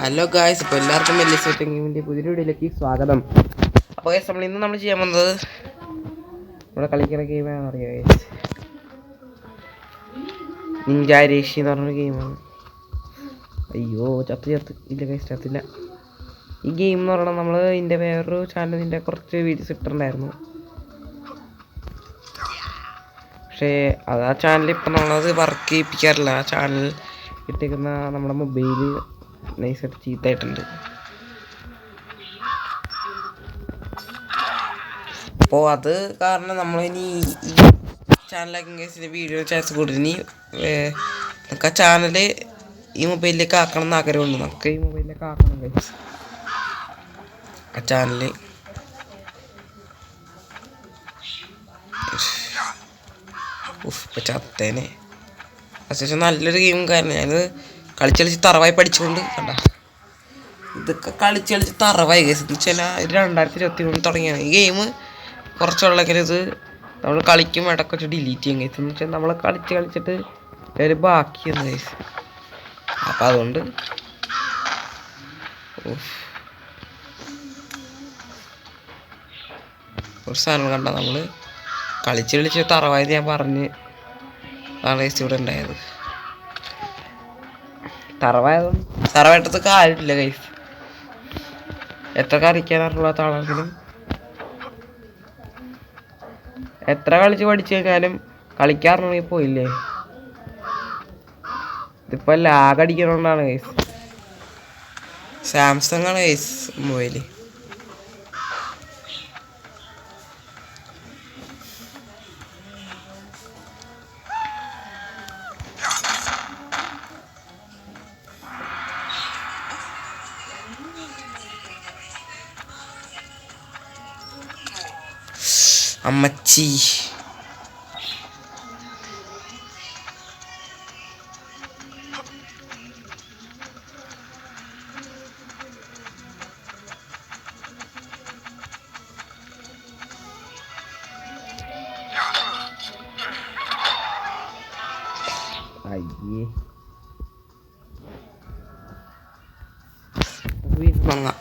Hello guys, ഇപ്പോൾ എല്ലാവർക്കും വലിയ സെറ്റിങ്ങിൻ്റെ പുതിയൊരു വീഡിയോയിലേക്ക് സ്വാഗതം. അപ്പോൾ ഗൈസ്, നമ്മൾ ചെയ്യാൻ പോകുന്നത് ഇവിടെ കളിക്കുന്ന ഗെയിമാണെന്ന് അറിയാം ഗൈസ്. നിഞ്ച രേഷി എന്ന് പറഞ്ഞൊരു ഗെയിമാണ്. അയ്യോ ചത്ത് ഇല്ല ഗൈസ്, ചത്തില്ല. ഈ ഗെയിം എന്ന് പറഞ്ഞാൽ നമ്മൾ ഇതിൻ്റെ വേറൊരു ചാനലിൻ്റെ കുറച്ച് വീഡിയോസ് ഇട്ടിട്ടുണ്ടായിരുന്നു. പക്ഷേ അത് ആ ചാനൽ ഇപ്പം നമ്മളത് വർക്ക് ചെയ്യിപ്പിക്കാറില്ല. ആ ചാനൽ ഇട്ടേക്കുന്ന നമ്മുടെ മൊബൈൽ നൈസായിട്ട് ചീത്തായിട്ടുണ്ട്. അപ്പോൾ അത് കാരണം നമ്മളിനി ഈ ചാനലാക്കി കേസിൻ്റെ വീഡിയോ ചാൻസ് കൂടുതൽ ഇനി നമുക്ക് ആ ചാനൽ ഈ മൊബൈലിലേക്ക് ആക്കണം എന്ന് ആഗ്രഹമുണ്ട്. നമുക്ക് ഈ മൊബൈലിലേക്ക് ആക്കണം ഗൈസ് ആ ചാനൽ. ഇപ്പം ചത്തേനെ. അത്യാവശ്യം നല്ലൊരു ഗെയിമും കാരണം ഞാനത് കളിച്ച് തറവായി പഠിച്ചുകൊണ്ട് കണ്ട ഇതൊക്കെ കളിച്ച് തറവായി കേസ്. എന്ന് വെച്ചാൽ 2023 തുടങ്ങിയാണ് ഈ ഗെയിം. കുറച്ചുള്ളെങ്കിലും ഇത് നമ്മൾ കളിക്കും ഇടയ്ക്ക് വെച്ച് ഡിലീറ്റ് ചെയ്യും കേസ്. എന്ന് വെച്ചാൽ നമ്മൾ കളിച്ചിട്ട് ഒരു ബാക്കിയാണ് കേസ്. അപ്പം അതുകൊണ്ട് ഒരു സാധനം കണ്ട നമ്മൾ കളിച്ച് തറവായത് ഞാൻ പറഞ്ഞ് അതാണ് കേസ് ഇവിടെ ഉണ്ടായത്. തറവായിട്ടത്ത് കാര്യമില്ല ഗൈസ്. എത്ര കളിക്കാനറിയാത്ത ആളെങ്കിലും എത്ര കളിച്ച് പഠിച്ചു കഴിഞ്ഞാലും കളിക്കാറുണ്ടെങ്കിൽ പോയില്ലേ. ഇതിപ്പോൾ ലാഗ് അടിക്കണോണ്ടാണ് ഗൈസ്. സാംസങ് ആണ് ഗൈസ് മൊബൈല്. അമ്മച്ചി അയ്യേ വാങ്ങാം.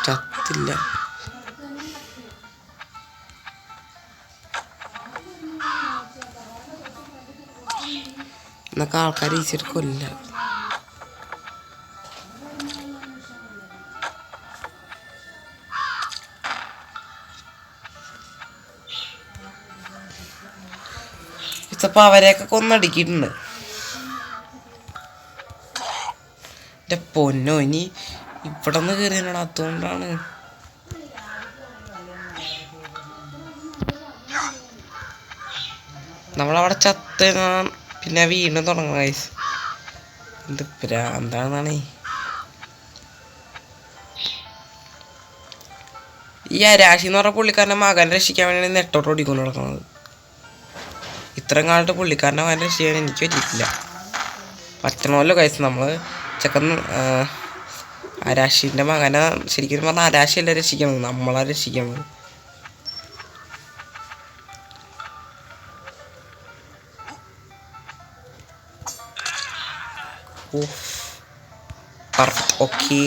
ചത്തില്ല. എന്നൊക്കെ ആൾക്കാർ ഈസിയായിട്ട് കൊല്ല. ഇതപ്പോൾ അവരെയൊക്കെ കൊന്നടിക്കിയിട്ടുണ്ട്. എൻ്റെ പൊന്നോ, ഇനി ഇവിടെ നിന്ന് കയറിയാണ്. അതുകൊണ്ടാണ് നമ്മളവിടെ ചത്ത് പിന്നെ വീണ്ടും തുടങ്ങണം ഗൈസ്. എന്ത് പ്രാന്താണെന്നാണ് ഈ അരാശി എന്ന് പറഞ്ഞ പുള്ളിക്കാരൻ്റെ മകനെ രക്ഷിക്കാൻ വേണ്ടി നെട്ടോട്ട് ഓടിക്കൊണ്ട് നടക്കുന്നത്. ഇത്രയും കാലത്ത് പുള്ളിക്കാരൻ്റെ മകനെ രക്ഷിക്കാൻ എനിക്ക് പറ്റിയിട്ടില്ല. പറ്റണമല്ലോ ഗൈസ്. നമ്മൾ ചെക്കൻ അരാശിൻ്റെ മകനെ ശരിക്കും പറഞ്ഞാൽ അരാശിയല്ല രക്ഷിക്കണത്, നമ്മളാ രക്ഷിക്കണത്. പെർഫെക്റ്റ്. ഓക്കെ,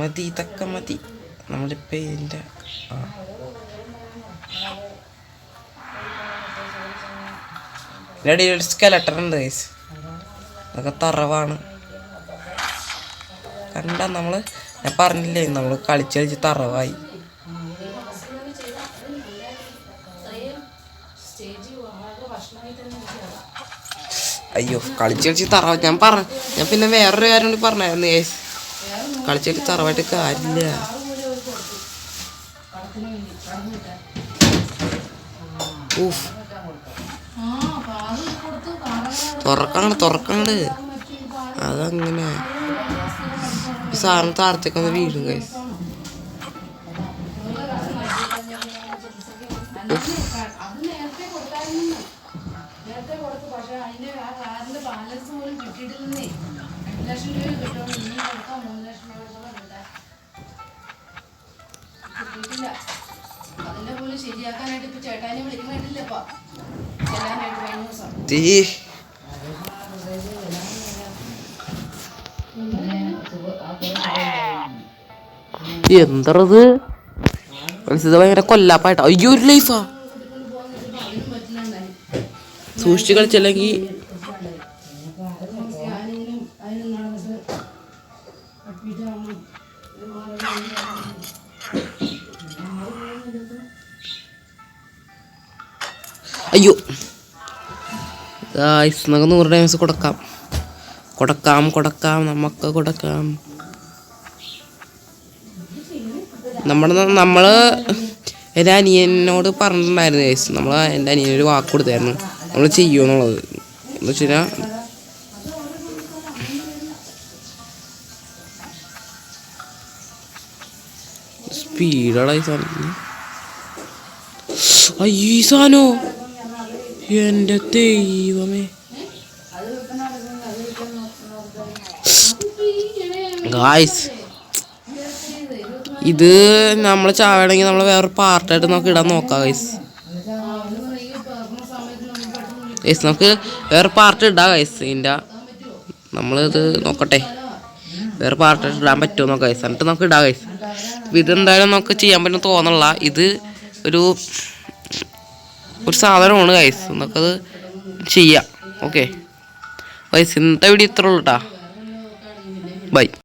മതി ഇതൊക്കെ മതി. നമ്മളിപ്പോൾ ഇതിൻ്റെ ഒരു സ്കെലട്ടർ ഉണ്ട് ഗൈസ്. അതൊക്കെ തറവാണ് കണ്ട. ഞാൻ പറഞ്ഞില്ലേ നമ്മൾ കളിച്ച് തറവായി. അയ്യോ കളിച്ച് തറവാ. ഞാൻ പിന്നെ വേറൊരു കാര്യം കൂടി പറഞ്ഞായിരുന്നു ഗൈസ്. കളിച്ച് തറവായിട്ട് കാര്യമില്ല. തുറക്കണ്ട് അതങ്ങനെ സാറിന് താഴത്തേക്കൊന്ന് വീഴും ഗൈസ്. എന്തത് ഭയങ്കര കൊല്ലാപ്പായിട്ടോ. അയ്യോ ഒരു ലൈഫാ. സൂക്ഷിച്ച് കളിച്ചല്ലെങ്കിൽ അയ്യോ ഗായ്സ് നമുക്ക് 100 ഡയമണ്ട്സ് കൊടുക്കാം നമുക്ക് കൊടുക്കാം. നമ്മള് എൻ്റെ അനിയനോട് പറഞ്ഞിട്ടുണ്ടായിരുന്നു ഗൈസ്. എൻ്റെ അനിയനൊരു വാക്ക് കൊടുത്തായിരുന്നു നമ്മൾ ചെയ്യുമെന്നുള്ളത്. എന്ന് വെച്ച് കഴിഞ്ഞാൽ സ്പീഡാണ് ഈ സാധനം. അയ്യോ ഈ സാധനോ എൻ്റെ ദൈവമേ. ഗായ്സ് ഇത് നമ്മൾ ചാവണമെങ്കിൽ നമ്മൾ വേറൊരു പാർട്ടായിട്ട് നമുക്ക് ഇടാൻ നോക്കാം ഗൈസ്. നമുക്ക് വേറെ പാർട്ട് ഇടാം ഗൈസ്. ഇതിൻ്റെ നമ്മളിത് നോക്കട്ടെ വേറെ പാർട്ടായിട്ട് ഇടാൻ പറ്റുമോ നോക്കാം ഗൈസ്. എന്നിട്ട് നമുക്ക് ഇടാം ഗൈസ്. ഇതെന്തായാലും നമുക്ക് ചെയ്യാൻ പറ്റുന്ന തോന്നണില്ല. ഇത് ഒരു സാധനമാണ് ഗൈസ്. നമുക്കത് ചെയ്യാം. ഓക്കെ ഗൈസ്, ഇന്നത്തെ വീഡിയോ ഇത്രേ ഉള്ളൂ കേട്ടോ. ബൈ.